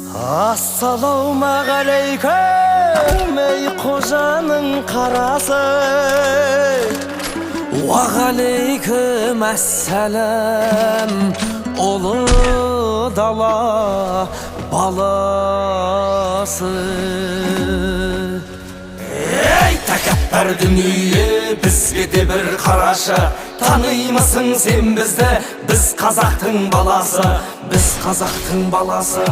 Assalamualaikum ey qo'janing qarasi. Va alaykum assalam ulu dala balası. Ey takabbur dünya bizga de bir qarashi. Tanıymasın sen bizde, biz Qazoqning balası, biz Qazoqning balası.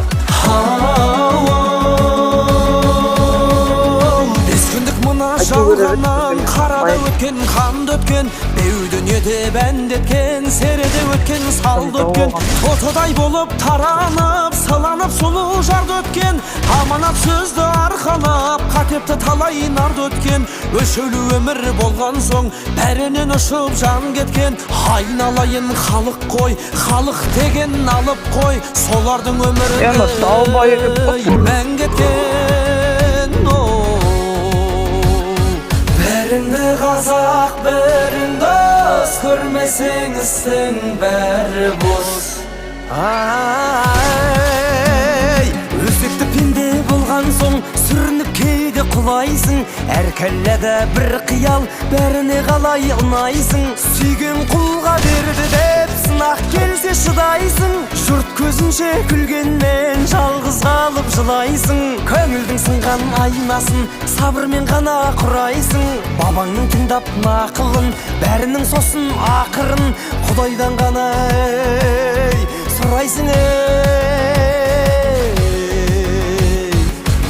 Biz gündük mına жалғаннан қарада өткен, қанды өткен, беу дүниеде бәнд еткен, середе өткен, салды өткен, отодай болып таранып, сыланып сұлу жарды өткен, аманат сөзді арқалап, қатепті талай нарды өткен, өшөлі өмір болған соң, бәрінен ұшып жан кеткен, айналайын халық қой, халық деген алып қой, солардың өмірі мән кеткен. Біріңді қазақ, біріңді дос, көрмесең істің бәрі бос. Өзекті пенде болған соң сүрініп кейде құлайсың, әр кәлләді бір қиял, бәріне қалай ұнайсың. Сүйген құлға берді деп сынақ келсе шыдайсың, жұрт көзінше күлгенмен жалғыз қалып жылайсың. Көңілдің сынған айнасын сабырмен ғана құрайсың, бабаңның тыңдап нақылын, бәрінің сосын ақырын Құдайдан ғана сұрайсың.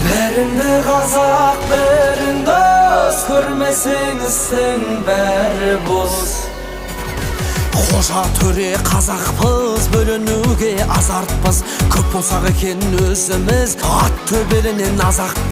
Біріңді қазақ, бірің дос, көрмесең істің бәрі бос. Қожа төре қазақпыз, бөлінуге азартпыз, көп болсақ екен өзіміз ат төбелінен азақ.